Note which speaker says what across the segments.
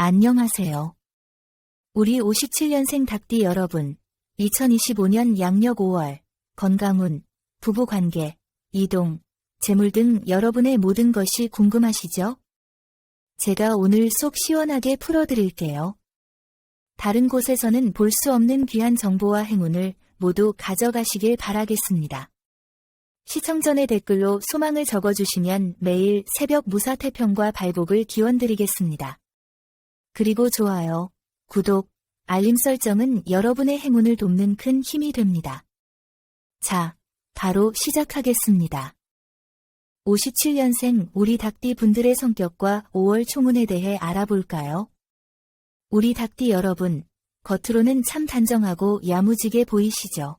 Speaker 1: 안녕하세요. 우리 57년생 닭띠 여러분, 2025년 양력 5월, 건강운, 부부관계, 이동, 재물 등 여러분의 모든 것이 궁금하시죠? 제가 오늘 속 시원하게 풀어드릴게요. 다른 곳에서는 볼 수 없는 귀한 정보와 행운을 모두 가져가시길 바라겠습니다. 시청 전에 댓글로 소망을 적어주시면 매일 새벽 무사태평과 발복을 기원드리겠습니다. 그리고 좋아요, 구독, 알림 설정은 여러분의 행운을 돕는 큰 힘이 됩니다. 자, 바로 시작하겠습니다. 57년생 우리 닭띠 분들의 성격과 5월 총운에 대해 알아볼까요? 우리 닭띠 여러분, 겉으로는 참 단정하고 야무지게 보이시죠?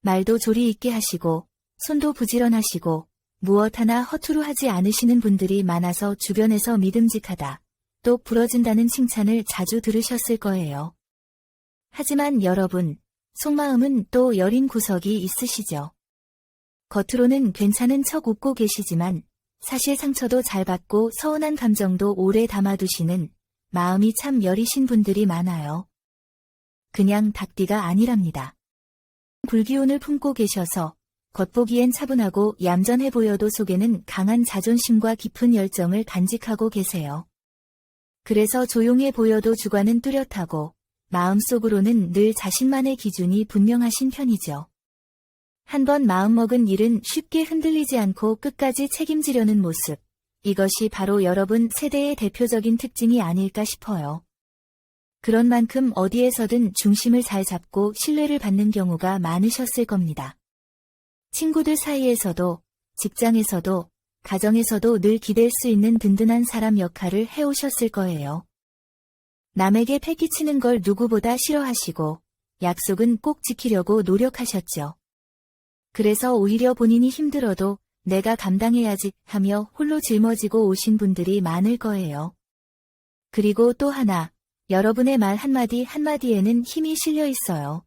Speaker 1: 말도 조리 있게 하시고, 손도 부지런하시고, 무엇 하나 허투루 하지 않으시는 분들이 많아서 주변에서 믿음직하다, 또 부러진다는 칭찬을 자주 들으셨을 거예요. 하지만 여러분, 속마음은 또 여린 구석이 있으시죠? 겉으로는 괜찮은 척 웃고 계시지만 사실 상처도 잘 받고 서운한 감정도 오래 담아두시는 마음이 참 여리신 분들이 많아요. 그냥 닭띠가 아니랍니다. 불기운을 품고 계셔서 겉보기엔 차분하고 얌전해 보여도 속에는 강한 자존심과 깊은 열정을 간직하고 계세요. 그래서 조용해 보여도 주관은 뚜렷하고 마음속으로는 늘 자신만의 기준이 분명하신 편이죠. 한번 마음먹은 일은 쉽게 흔들리지 않고 끝까지 책임지려는 모습, 이것이 바로 여러분 세대의 대표적인 특징이 아닐까 싶어요. 그런 만큼 어디에서든 중심을 잘 잡고 신뢰를 받는 경우가 많으셨을 겁니다. 친구들 사이에서도, 직장에서도, 가정에서도 늘 기댈 수 있는 든든한 사람 역할을 해오셨을 거예요. 남에게 패기치는 걸 누구보다 싫어하시고 약속은 꼭 지키려고 노력하셨죠. 그래서 오히려 본인이 힘들어도 내가 감당해야지 하며 홀로 짊어지고 오신 분들이 많을 거예요. 그리고 또 하나, 여러분의 말 한마디 한마디에는 힘이 실려 있어요.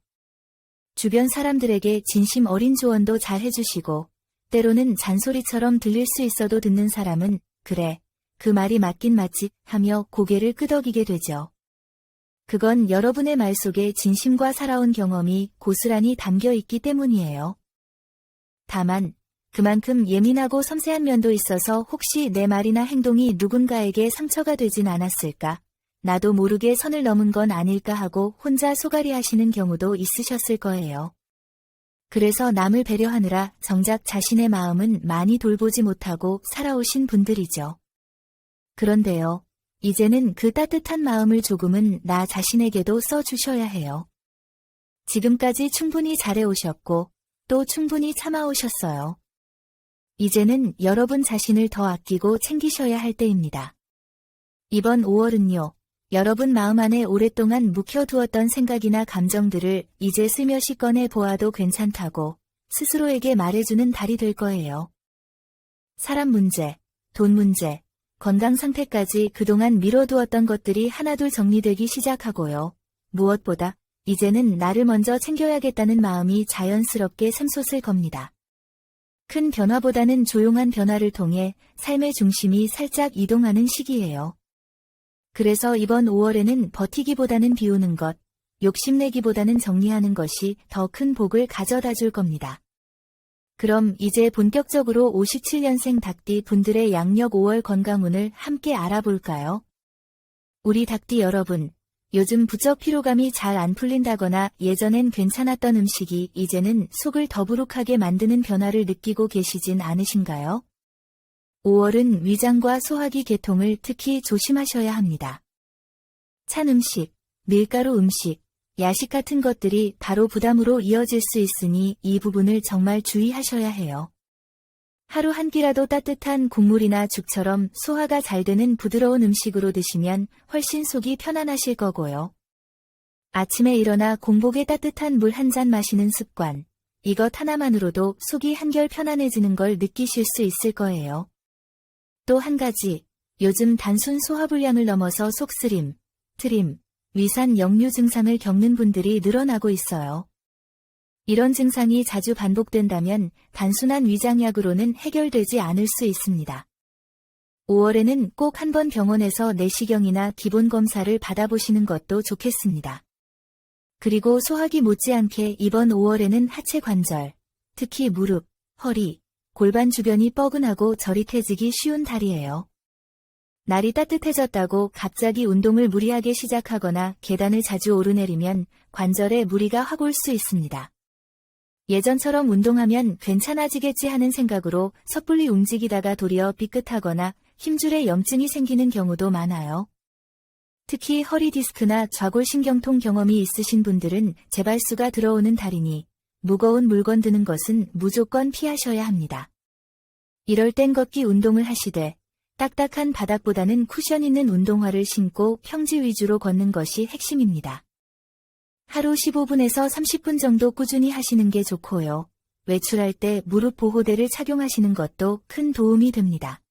Speaker 1: 주변 사람들에게 진심 어린 조언도 잘 해주시고 때로는 잔소리처럼 들릴 수 있어도 듣는 사람은 그래, 그 말이 맞긴 맞지 하며 고개를 끄덕이게 되죠. 그건 여러분의 말 속에 진심과 살아온 경험이 고스란히 담겨 있기 때문이에요. 다만 그만큼 예민하고 섬세한 면도 있어서 혹시 내 말이나 행동이 누군가에게 상처가 되진 않았을까, 나도 모르게 선을 넘은 건 아닐까 하고 혼자 소갈이 하시는 경우도 있으셨을 거예요. 그래서 남을 배려하느라 정작 자신의 마음은 많이 돌보지 못하고 살아오신 분들이죠. 그런데요, 이제는 그 따뜻한 마음을 조금은 나 자신에게도 써주셔야 해요. 지금까지 충분히 잘해오셨고 또 충분히 참아오셨어요. 이제는 여러분 자신을 더 아끼고 챙기셔야 할 때입니다. 이번 5월은요, 여러분 마음 안에 오랫동안 묵혀두었던 생각이나 감정들을 이제 슬며시 꺼내 보아도 괜찮다고 스스로에게 말해주는 달이 될 거예요. 사람 문제, 돈 문제, 건강 상태까지 그동안 미뤄두었던 것들이 하나둘 정리되기 시작하고요. 무엇보다 이제는 나를 먼저 챙겨야겠다는 마음이 자연스럽게 샘솟을 겁니다. 큰 변화보다는 조용한 변화를 통해 삶의 중심이 살짝 이동하는 시기예요. 그래서 이번 5월에는 버티기보다는 비우는 것, 욕심내기보다는 정리하는 것이 더 큰 복을 가져다 줄 겁니다. 그럼 이제 본격적으로 57년생 닭띠 분들의 양력 5월 건강운을 함께 알아볼까요? 우리 닭띠 여러분, 요즘 부쩍 피로감이 잘 안 풀린다거나 예전엔 괜찮았던 음식이 이제는 속을 더부룩하게 만드는 변화를 느끼고 계시진 않으신가요? 5월은 위장과 소화기 계통을 특히 조심하셔야 합니다. 찬 음식, 밀가루 음식, 야식 같은 것들이 바로 부담으로 이어질 수 있으니 이 부분을 정말 주의하셔야 해요. 하루 한 끼라도 따뜻한 국물이나 죽처럼 소화가 잘 되는 부드러운 음식으로 드시면 훨씬 속이 편안하실 거고요. 아침에 일어나 공복에 따뜻한 물 한 잔 마시는 습관, 이것 하나만으로도 속이 한결 편안해지는 걸 느끼실 수 있을 거예요. 또 한 가지, 요즘 단순 소화불량을 넘어서 속쓰림, 트림, 위산 역류 증상을 겪는 분들이 늘어나고 있어요. 이런 증상이 자주 반복된다면 단순한 위장약으로는 해결되지 않을 수 있습니다. 5월에는 꼭 한번 병원에서 내시경이나 기본 검사를 받아보시는 것도 좋겠습니다. 그리고 소화기 못지않게 이번 5월에는 하체 관절, 특히 무릎, 허리, 골반 주변이 뻐근하고 저릿해지기 쉬운 달이에요. 날이 따뜻해졌다고 갑자기 운동을 무리하게 시작하거나 계단을 자주 오르내리면 관절에 무리가 확 올 수 있습니다. 예전처럼 운동하면 괜찮아지겠지 하는 생각으로 섣불리 움직이다가 도리어 삐끗하거나 힘줄에 염증이 생기는 경우도 많아요. 특히 허리 디스크나 좌골신경통 경험이 있으신 분들은 재발수가 들어오는 달이니 무거운 물건 드는 것은 무조건 피하셔야 합니다. 이럴 땐 걷기 운동을 하시되 딱딱한 바닥보다는 쿠션 있는 운동화를 신고 평지 위주로 걷는 것이 핵심입니다. 하루 15분에서 30분 정도 꾸준히 하시는 게 좋고요. 외출할 때 무릎 보호대를 착용하시는 것도 큰 도움이 됩니다.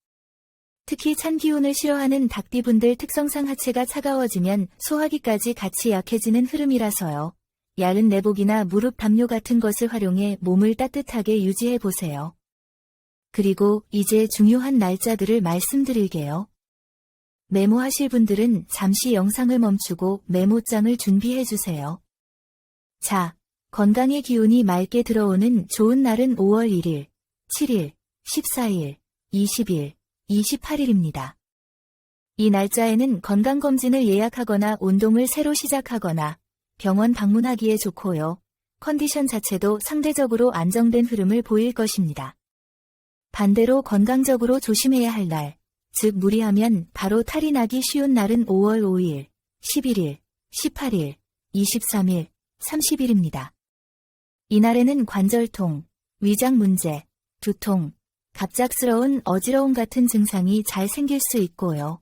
Speaker 1: 특히 찬 기운을 싫어하는 닭띠분들 특성상 하체가 차가워지면 소화기까지 같이 약해지는 흐름이라서요. 얇은 내복이나 무릎 담요 같은 것을 활용해 몸을 따뜻하게 유지해 보세요. 그리고 이제 중요한 날짜들을 말씀드릴게요. 메모하실 분들은 잠시 영상을 멈추고 메모장을 준비해 주세요. 자, 건강의 기운이 맑게 들어오는 좋은 날은 5월 1일, 7일, 14일, 20일, 28일입니다. 이 날짜에는 건강검진을 예약하거나 운동을 새로 시작하거나 병원 방문하기에 좋고요. 컨디션 자체도 상대적으로 안정된 흐름을 보일 것입니다. 반대로 건강적으로 조심해야 할 날, 즉 무리하면 바로 탈이 나기 쉬운 날은 5월 5일, 11일, 18일, 23일, 30일입니다. 이날에는 관절통, 위장 문제, 두통, 갑작스러운 어지러움 같은 증상이 잘 생길 수 있고요.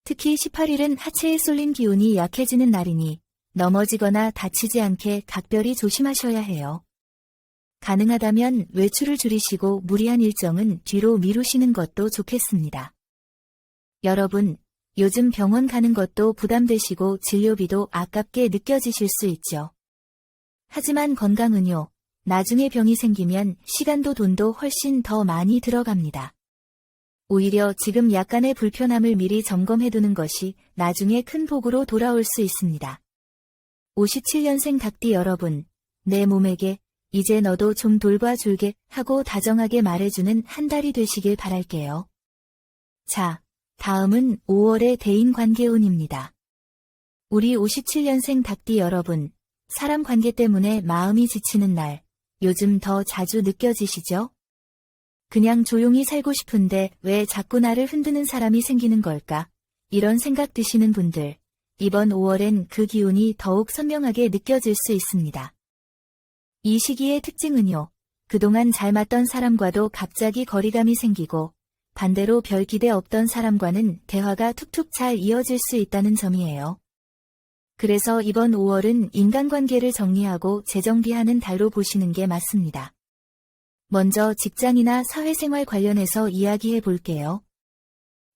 Speaker 1: 특히 18일은 하체에 쏠린 기운이 약해지는 날이니 넘어지거나 다치지 않게 각별히 조심하셔야 해요. 가능하다면 외출을 줄이시고 무리한 일정은 뒤로 미루시는 것도 좋겠습니다. 여러분, 요즘 병원 가는 것도 부담되시고 진료비도 아깝게 느껴지실 수 있죠. 하지만 건강은요, 나중에 병이 생기면 시간도 돈도 훨씬 더 많이 들어갑니다. 오히려 지금 약간의 불편함을 미리 점검해두는 것이 나중에 큰 복으로 돌아올 수 있습니다. 57년생 닭띠 여러분, 내 몸에게 이제 너도 좀 돌봐줄게 하고 다정하게 말해주는 한 달이 되시길 바랄게요. 자, 다음은 5월의 대인관계운입니다. 우리 57년생 닭띠 여러분, 사람 관계 때문에 마음이 지치는 날, 요즘 더 자주 느껴지시죠? 그냥 조용히 살고 싶은데 왜 자꾸 나를 흔드는 사람이 생기는 걸까? 이런 생각 드시는 분들, 이번 5월엔 그 기운이 더욱 선명하게 느껴질 수 있습니다. 이 시기의 특징은요, 그동안 잘 맞던 사람과도 갑자기 거리감이 생기고 반대로 별 기대 없던 사람과는 대화가 툭툭 잘 이어질 수 있다는 점이에요. 그래서 이번 5월은 인간관계를 정리하고 재정비하는 달로 보시는 게 맞습니다. 먼저 직장이나 사회생활 관련해서 이야기해 볼게요.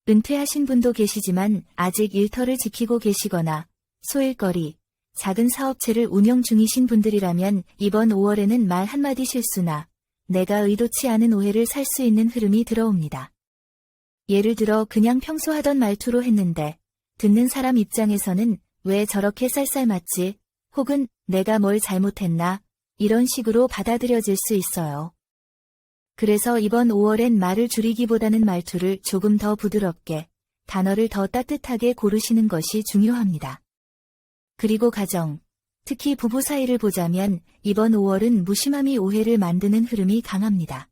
Speaker 1: 은퇴하신 분도 계시지만 아직 일터를 지키고 계시거나 소일거리, 작은 사업체를 운영 중이신 분들이라면 이번 5월에는 말 한마디 실수나 내가 의도치 않은 오해를 살 수 있는 흐름이 들어옵니다. 예를 들어 그냥 평소 하던 말투로 했는데 듣는 사람 입장에서는 왜 저렇게 쌀쌀맞지? 혹은 내가 뭘 잘못했나? 이런 식으로 받아들여질 수 있어요. 그래서 이번 5월엔 말을 줄이기보다는 말투를 조금 더 부드럽게, 단어를 더 따뜻하게 고르시는 것이 중요합니다. 그리고 가정, 특히 부부 사이를 보자면 이번 5월은 무심함이 오해를 만드는 흐름이 강합니다.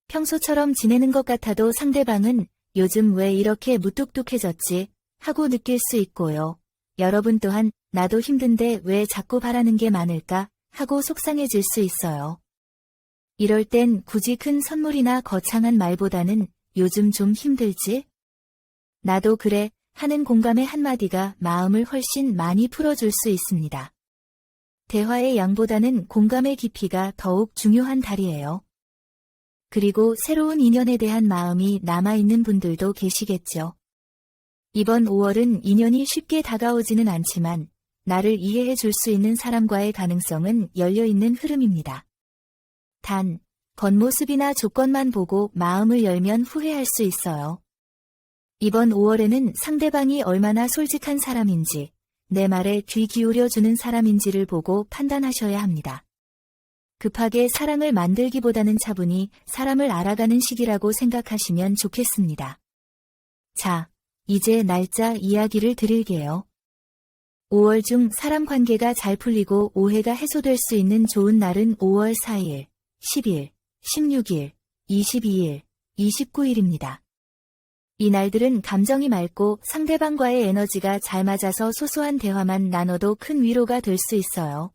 Speaker 1: 평소처럼 지내는 것 같아도 상대방은 요즘 왜 이렇게 무뚝뚝해졌지? 하고 느낄 수 있고요. 여러분 또한 나도 힘든데 왜 자꾸 바라는 게 많을까? 하고 속상해질 수 있어요. 이럴 땐 굳이 큰 선물이나 거창한 말보다는 요즘 좀 힘들지? 나도 그래 하는 공감의 한마디가 마음을 훨씬 많이 풀어줄 수 있습니다. 대화의 양보다는 공감의 깊이가 더욱 중요한 달이에요. 그리고 새로운 인연에 대한 마음이 남아있는 분들도 계시겠죠. 이번 5월은 인연이 쉽게 다가오지는 않지만 나를 이해해 줄 수 있는 사람과의 가능성은 열려있는 흐름입니다. 단, 겉모습이나 조건만 보고 마음을 열면 후회할 수 있어요. 이번 5월에는 상대방이 얼마나 솔직한 사람인지, 내 말에 귀 기울여주는 사람인지를 보고 판단하셔야 합니다. 급하게 사랑을 만들기보다는 차분히 사람을 알아가는 시기라고 생각하시면 좋겠습니다. 자, 이제 날짜 이야기를 드릴게요. 5월 중 사람 관계가 잘 풀리고 오해가 해소될 수 있는 좋은 날은 5월 4일, 10일, 16일, 22일, 29일입니다. 이 날들은 감정이 맑고 상대방과의 에너지가 잘 맞아서 소소한 대화만 나눠도 큰 위로가 될 수 있어요.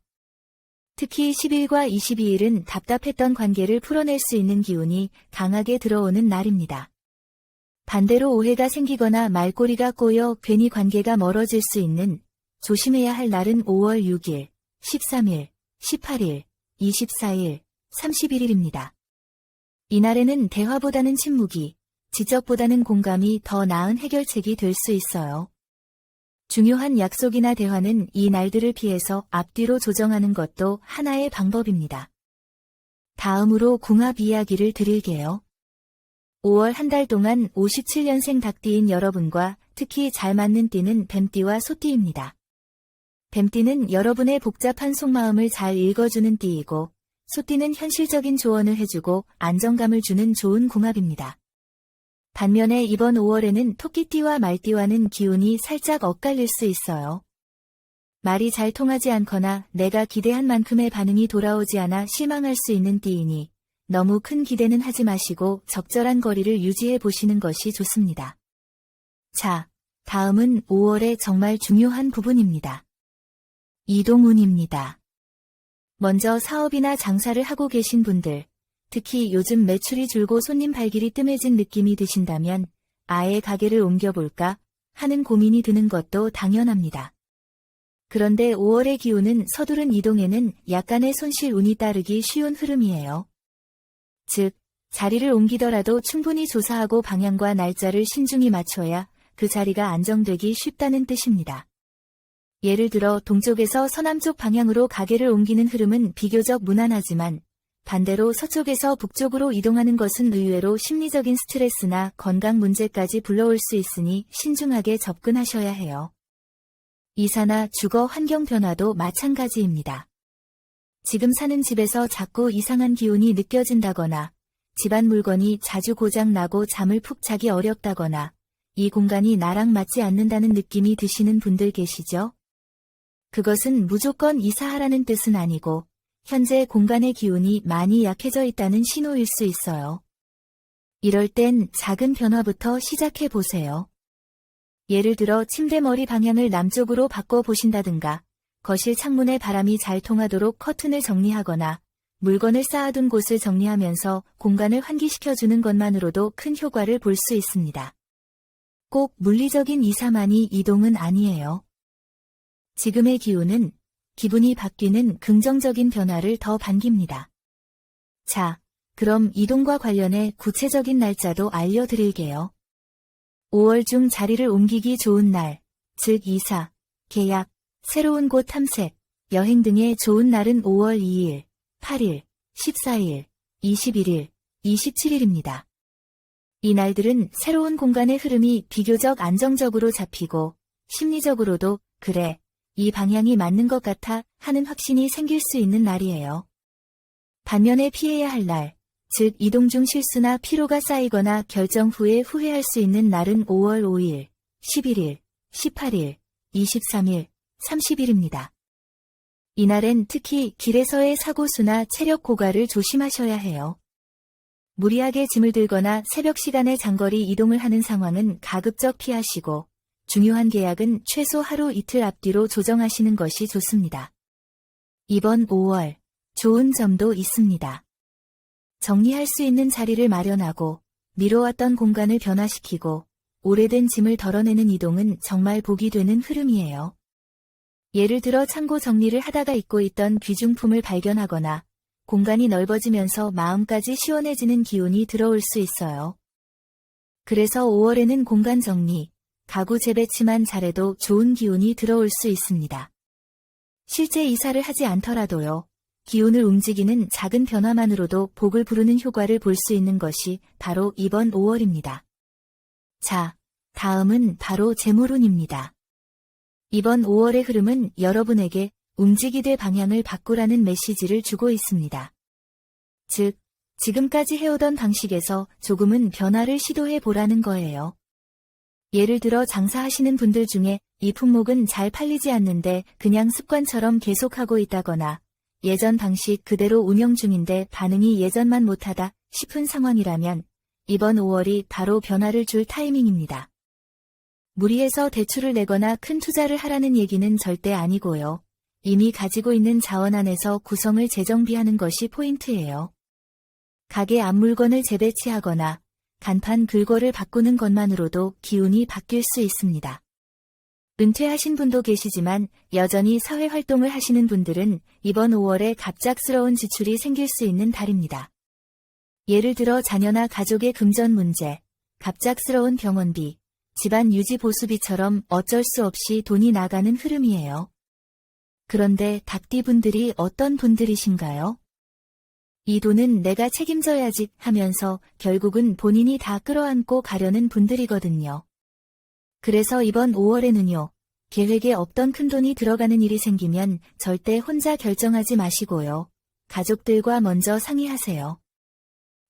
Speaker 1: 특히 10일과 22일은 답답했던 관계를 풀어낼 수 있는 기운이 강하게 들어오는 날입니다. 반대로 오해가 생기거나 말꼬리가 꼬여 괜히 관계가 멀어질 수 있는 조심해야 할 날은 5월 6일, 13일, 18일, 24일, 31일입니다. 이날에는 대화보다는 침묵이, 지적보다는 공감이 더 나은 해결책이 될 수 있어요. 중요한 약속이나 대화는 이 날들을 피해서 앞뒤로 조정하는 것도 하나의 방법입니다. 다음으로 궁합 이야기를 드릴게요. 5월 한 달 동안 57년생 닭띠인 여러분과 특히 잘 맞는 띠는 뱀띠와 소띠입니다. 뱀띠는 여러분의 복잡한 속마음을 잘 읽어주는 띠이고, 소띠는 현실적인 조언을 해주고 안정감을 주는 좋은 궁합입니다. 반면에 이번 5월에는 토끼띠와 말띠와는 기운이 살짝 엇갈릴 수 있어요. 말이 잘 통하지 않거나 내가 기대한 만큼의 반응이 돌아오지 않아 실망할 수 있는 띠이니 너무 큰 기대는 하지 마시고 적절한 거리를 유지해 보시는 것이 좋습니다. 자, 다음은 5월의 정말 중요한 부분입니다. 이동운입니다. 먼저 사업이나 장사를 하고 계신 분들, 특히 요즘 매출이 줄고 손님 발길이 뜸해진 느낌이 드신다면 아예 가게를 옮겨볼까 하는 고민이 드는 것도 당연합니다. 그런데 5월의 기운은 서두른 이동에는 약간의 손실 운이 따르기 쉬운 흐름이에요. 즉, 자리를 옮기더라도 충분히 조사하고 방향과 날짜를 신중히 맞춰야 그 자리가 안정되기 쉽다는 뜻입니다. 예를 들어 동쪽에서 서남쪽 방향으로 가게를 옮기는 흐름은 비교적 무난하지만 반대로 서쪽에서 북쪽으로 이동하는 것은 의외로 심리적인 스트레스나 건강 문제까지 불러올 수 있으니 신중하게 접근하셔야 해요. 이사나 주거 환경 변화도 마찬가지입니다. 지금 사는 집에서 자꾸 이상한 기운이 느껴진다거나 집안 물건이 자주 고장 나고 잠을 푹 자기 어렵다거나 이 공간이 나랑 맞지 않는다는 느낌이 드시는 분들 계시죠? 그것은 무조건 이사하라는 뜻은 아니고 현재 공간의 기운이 많이 약해져 있다는 신호일 수 있어요. 이럴 땐 작은 변화부터 시작해 보세요. 예를 들어 침대 머리 방향을 남쪽으로 바꿔 보신다든가, 거실 창문에 바람이 잘 통하도록 커튼을 정리하거나, 물건을 쌓아둔 곳을 정리하면서 공간을 환기시켜주는 것만으로도 큰 효과를 볼 수 있습니다. 꼭 물리적인 이사만이 이동은 아니에요. 지금의 기운은 기분이 바뀌는 긍정적인 변화를 더 반깁니다. 자, 그럼 이동과 관련해 구체적인 날짜도 알려드릴게요. 5월 중 자리를 옮기기 좋은 날, 즉 이사, 계약, 새로운 곳 탐색, 여행 등의 좋은 날은 5월 2일, 8일, 14일, 21일, 27일입니다. 이 날들은 새로운 공간의 흐름이 비교적 안정적으로 잡히고 심리적으로도 그래, 이 방향이 맞는 것 같아 하는 확신이 생길 수 있는 날이에요. 반면에 피해야 할 날, 즉 이동 중 실수나 피로가 쌓이거나 결정 후에 후회할 수 있는 날은 5월 5일, 11일, 18일, 23일, 30일입니다. 이날엔 특히 길에서의 사고수나 체력 고갈을 조심하셔야 해요. 무리하게 짐을 들거나 새벽 시간에 장거리 이동을 하는 상황은 가급적 피하시고 중요한 계약은 최소 하루 이틀 앞뒤로 조정하시는 것이 좋습니다. 이번 5월, 좋은 점도 있습니다. 정리할 수 있는 자리를 마련하고 미뤄왔던 공간을 변화시키고 오래된 짐을 덜어내는 이동은 정말 복이 되는 흐름이에요. 예를 들어 창고 정리를 하다가 잊고 있던 귀중품을 발견하거나 공간이 넓어지면서 마음까지 시원해지는 기운이 들어올 수 있어요. 그래서 5월에는 공간 정리, 가구 재배치만 잘해도 좋은 기운이 들어올 수 있습니다. 실제 이사를 하지 않더라도요. 기운을 움직이는 작은 변화만으로도 복을 부르는 효과를 볼 수 있는 것이 바로 이번 5월입니다. 자, 다음은 바로 재물운입니다. 이번 5월의 흐름은 여러분에게 움직이되 방향을 바꾸라는 메시지를 주고 있습니다. 즉, 지금까지 해오던 방식에서 조금은 변화를 시도해 보라는 거예요. 예를 들어 장사하시는 분들 중에 이 품목은 잘 팔리지 않는데 그냥 습관처럼 계속하고 있다거나 예전 방식 그대로 운영 중인데 반응이 예전만 못하다 싶은 상황이라면 이번 5월이 바로 변화를 줄 타이밍입니다. 무리해서 대출을 내거나 큰 투자를 하라는 얘기는 절대 아니고요. 이미 가지고 있는 자원 안에서 구성을 재정비하는 것이 포인트예요. 가게 앞 물건을 재배치하거나 간판 글꼴을 바꾸는 것만으로도 기운이 바뀔 수 있습니다. 은퇴하신 분도 계시지만 여전히 사회활동을 하시는 분들은 이번 5월에 갑작스러운 지출이 생길 수 있는 달입니다. 예를 들어 자녀나 가족의 금전 문제, 갑작스러운 병원비, 집안 유지 보수비처럼 어쩔 수 없이 돈이 나가는 흐름이에요. 그런데 닭띠분들이 어떤 분들이신가요? 이 돈은 내가 책임져야지 하면서 결국은 본인이 다 끌어안고 가려는 분들이거든요. 그래서 이번 5월에는요, 계획에 없던 큰돈이 들어가는 일이 생기면 절대 혼자 결정하지 마시고요. 가족들과 먼저 상의하세요.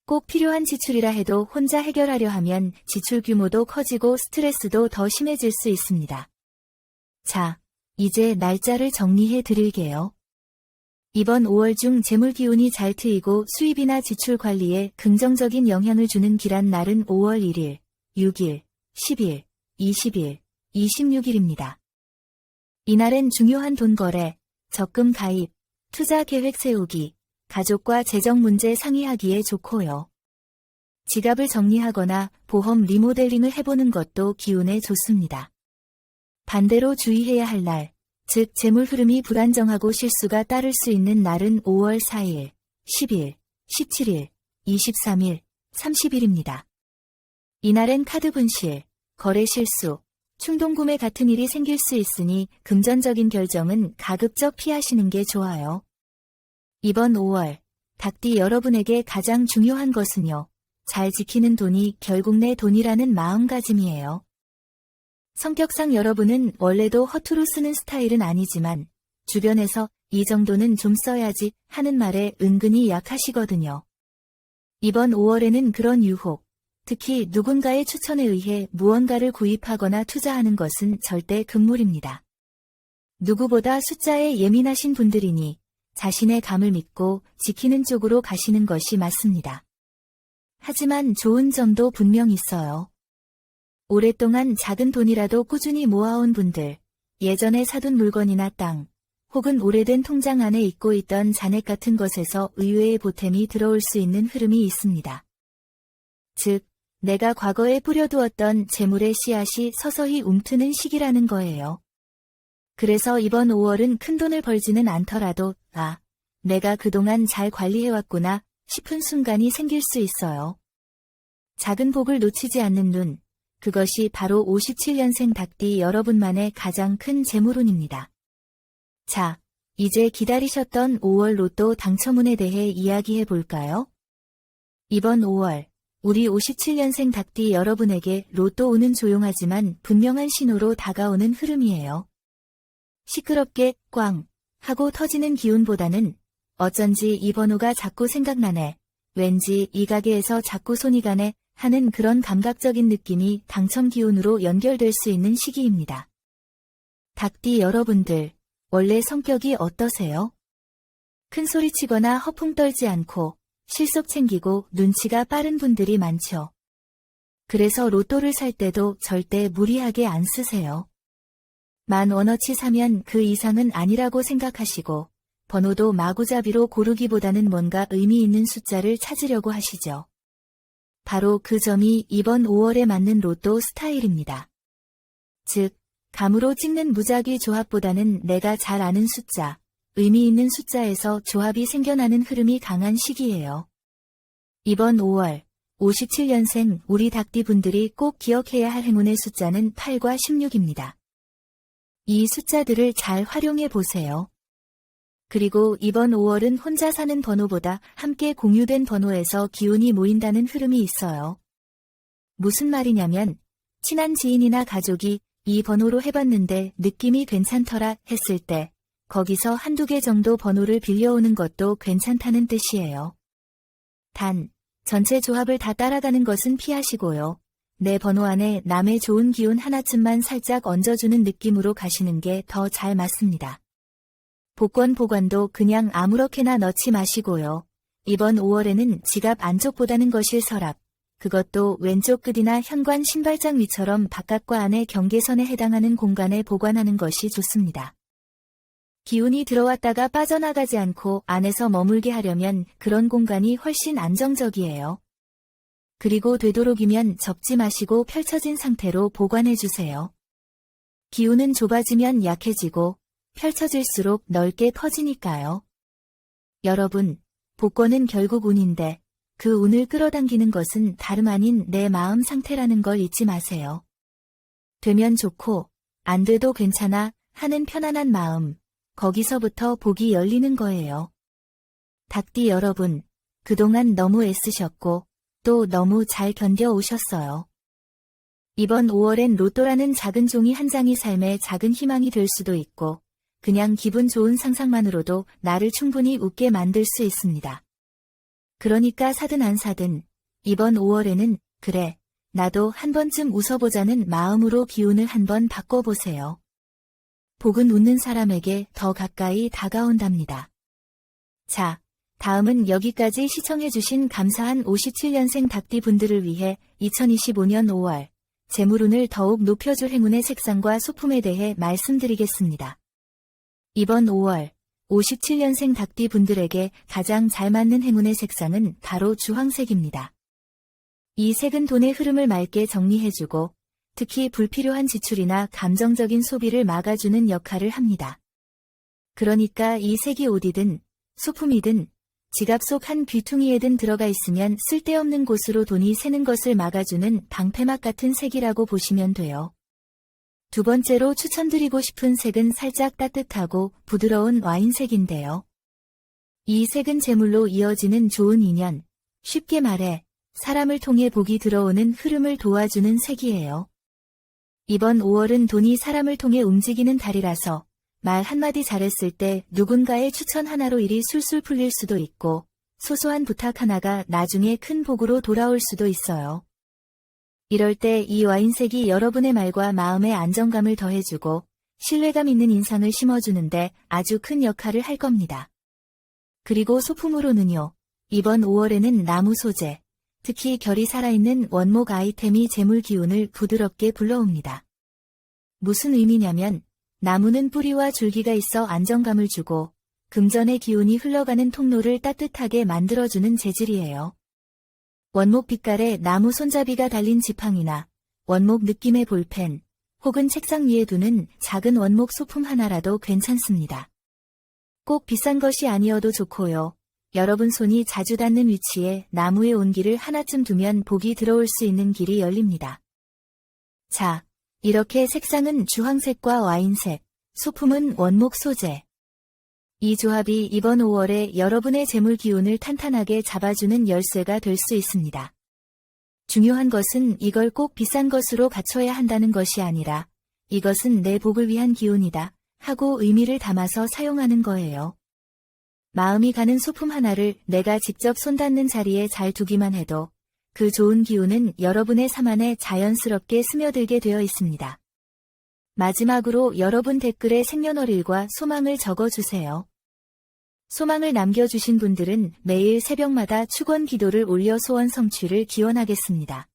Speaker 1: 꼭 필요한 지출이라 해도 혼자 해결하려 하면 지출 규모도 커지고 스트레스도 더 심해질 수 있습니다. 자, 이제 날짜를 정리해 드릴게요. 이번 5월 중 재물 기운이 잘 트이고 수입이나 지출 관리에 긍정적인 영향을 주는 길한 날은 5월 1일, 6일, 10일, 20일, 26일입니다. 이날엔 중요한 돈 거래, 적금 가입, 투자 계획 세우기, 가족과 재정 문제 상의하기에 좋고요. 지갑을 정리하거나 보험 리모델링을 해보는 것도 기운에 좋습니다. 반대로 주의해야 할 날, 즉 재물 흐름이 불안정하고 실수가 따를 수 있는 날은 5월 4일, 10일, 17일, 23일, 30일입니다. 이날엔 카드 분실, 거래 실수, 충동구매 같은 일이 생길 수 있으니 금전적인 결정은 가급적 피하시는 게 좋아요. 이번 5월, 닭띠 여러분에게 가장 중요한 것은요, 잘 지키는 돈이 결국 내 돈이라는 마음가짐이에요. 성격상 여러분은 원래도 허투루 쓰는 스타일은 아니지만 주변에서 이 정도는 좀 써야지 하는 말에 은근히 약하시거든요. 이번 5월에는 그런 유혹, 특히 누군가의 추천에 의해 무언가를 구입하거나 투자하는 것은 절대 금물입니다. 누구보다 숫자에 예민하신 분들이니 자신의 감을 믿고 지키는 쪽으로 가시는 것이 맞습니다. 하지만 좋은 점도 분명 있어요. 오랫동안 작은 돈이라도 꾸준히 모아온 분들, 예전에 사둔 물건이나 땅, 혹은 오래된 통장 안에 잊고 있던 잔액 같은 것에서 의외의 보탬이 들어올 수 있는 흐름이 있습니다. 즉, 내가 과거에 뿌려두었던 재물의 씨앗이 서서히 움트는 시기라는 거예요. 그래서 이번 5월은 큰돈을 벌지는 않더라도, 내가 그동안 잘 관리해왔구나 싶은 순간이 생길 수 있어요. 작은 복을 놓치지 않는 눈, 그것이 바로 57년생 닭띠 여러분만의 가장 큰 재물운입니다. 자, 이제 기다리셨던 5월 로또 당첨운에 대해 이야기해 볼까요? 이번 5월, 우리 57년생 닭띠 여러분에게 로또 운은 조용하지만 분명한 신호로 다가오는 흐름이에요. 시끄럽게 꽝 하고 터지는 기운보다는 어쩐지 이 번호가 자꾸 생각나네, 왠지 이 가게에서 자꾸 손이 가네 하는 그런 감각적인 느낌이 당첨 기운으로 연결될 수 있는 시기입니다. 닭띠 여러분들, 원래 성격이 어떠세요? 큰 소리치거나 허풍 떨지 않고 실속 챙기고 눈치가 빠른 분들이 많죠. 그래서 로또를 살 때도 절대 무리하게 안 쓰세요. 10,000원어치 사면 그 이상은 아니라고 생각하시고 번호도 마구잡이로 고르기보다는 뭔가 의미 있는 숫자를 찾으려고 하시죠. 바로 그 점이 이번 5월에 맞는 로또 스타일입니다. 즉, 감으로 찍는 무작위 조합보다는 내가 잘 아는 숫자, 의미 있는 숫자에서 조합이 생겨나는 흐름이 강한 시기예요. 이번 5월, 57년생 우리 닭띠 분들이 꼭 기억해야 할 행운의 숫자는 8과 16입니다. 이 숫자들을 잘 활용해 보세요. 그리고 이번 5월은 혼자 사는 번호보다 함께 공유된 번호에서 기운이 모인다는 흐름이 있어요. 무슨 말이냐면 친한 지인이나 가족이 이 번호로 해봤는데 느낌이 괜찮더라 했을 때 거기서 한두 개 정도 번호를 빌려오는 것도 괜찮다는 뜻이에요. 단, 전체 조합을 다 따라가는 것은 피하시고요. 내 번호 안에 남의 좋은 기운 하나쯤만 살짝 얹어주는 느낌으로 가시는 게 더 잘 맞습니다. 복권 보관도 그냥 아무렇게나 넣지 마시고요. 이번 5월에는 지갑 안쪽보다는 거실 서랍, 그것도 왼쪽 끝이나 현관 신발장 위처럼 바깥과 안의 경계선에 해당하는 공간에 보관하는 것이 좋습니다. 기운이 들어왔다가 빠져나가지 않고 안에서 머물게 하려면 그런 공간이 훨씬 안정적이에요. 그리고 되도록이면 접지 마시고 펼쳐진 상태로 보관해주세요. 기운은 좁아지면 약해지고 펼쳐질수록 넓게 퍼지니까요. 여러분, 복권은 결국 운인데 그 운을 끌어당기는 것은 다름 아닌 내 마음 상태라는 걸 잊지 마세요. 되면 좋고 안 돼도 괜찮아 하는 편안한 마음, 거기서부터 복이 열리는 거예요. 닭띠 여러분, 그동안 너무 애쓰셨고 또 너무 잘 견뎌오셨어요. 이번 5월엔 로또라는 작은 종이 한 장이 삶의 작은 희망이 될 수도 있고 그냥 기분 좋은 상상만으로도 나를 충분히 웃게 만들 수 있습니다. 그러니까 사든 안 사든 이번 5월에는 그래, 나도 한 번쯤 웃어보자는 마음으로 기운을 한번 바꿔보세요. 복은 웃는 사람에게 더 가까이 다가온답니다. 자, 다음은 여기까지 시청해주신 감사한 57년생 닭띠 분들을 위해 2025년 5월 재물운을 더욱 높여줄 행운의 색상과 소품에 대해 말씀드리겠습니다. 이번 5월 57년생 닭띠 분들에게 가장 잘 맞는 행운의 색상은 바로 주황색입니다. 이 색은 돈의 흐름을 맑게 정리해주고 특히 불필요한 지출이나 감정적인 소비를 막아주는 역할을 합니다. 그러니까 이 색이 옷이든 소품이든 지갑 속 한 귀퉁이에든 들어가 있으면 쓸데없는 곳으로 돈이 새는 것을 막아주는 방패막 같은 색이라고 보시면 돼요. 두 번째로 추천드리고 싶은 색은 살짝 따뜻하고 부드러운 와인색인데요. 이 색은 재물로 이어지는 좋은 인연, 쉽게 말해 사람을 통해 복이 들어오는 흐름을 도와주는 색이에요. 이번 5월은 돈이 사람을 통해 움직이는 달이라서 말 한마디 잘했을 때 누군가의 추천 하나로 일이 술술 풀릴 수도 있고 소소한 부탁 하나가 나중에 큰 복으로 돌아올 수도 있어요. 이럴 때 이 와인색이 여러분의 말과 마음의 안정감을 더해주고 신뢰감 있는 인상을 심어주는데 아주 큰 역할을 할 겁니다. 그리고 소품으로는요. 이번 5월에는 나무 소재, 특히 결이 살아있는 원목 아이템이 재물 기운을 부드럽게 불러옵니다. 무슨 의미냐면 나무는 뿌리와 줄기가 있어 안정감을 주고 금전의 기운이 흘러가는 통로를 따뜻하게 만들어주는 재질이에요. 원목 빛깔의 나무 손잡이가 달린 지팡이나 원목 느낌의 볼펜 혹은 책상 위에 두는 작은 원목 소품 하나라도 괜찮습니다. 꼭 비싼 것이 아니어도 좋고요. 여러분 손이 자주 닿는 위치에 나무의 온기를 하나쯤 두면 복이 들어올 수 있는 길이 열립니다. 자, 이렇게 색상은 주황색과 와인색, 소품은 원목 소재. 이 조합이 이번 5월에 여러분의 재물 기운을 탄탄하게 잡아주는 열쇠가 될 수 있습니다. 중요한 것은 이걸 꼭 비싼 것으로 갖춰야 한다는 것이 아니라 이것은 내 복을 위한 기운이다 하고 의미를 담아서 사용하는 거예요. 마음이 가는 소품 하나를 내가 직접 손 닿는 자리에 잘 두기만 해도 그 좋은 기운은 여러분의 삶 안에 자연스럽게 스며들게 되어 있습니다. 마지막으로 여러분 댓글에 생년월일과 소망을 적어주세요. 소망을 남겨주신 분들은 매일 새벽마다 축원 기도를 올려 소원 성취를 기원하겠습니다.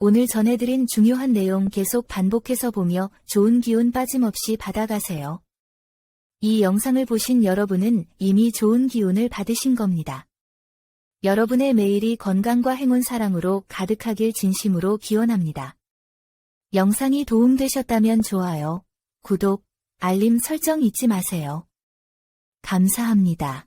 Speaker 1: 오늘 전해드린 중요한 내용 계속 반복해서 보며 좋은 기운 빠짐없이 받아가세요. 이 영상을 보신 여러분은 이미 좋은 기운을 받으신 겁니다. 여러분의 매일이 건강과 행운 사랑으로 가득하길 진심으로 기원합니다. 영상이 도움되셨다면 좋아요, 구독, 알림 설정 잊지 마세요. 감사합니다.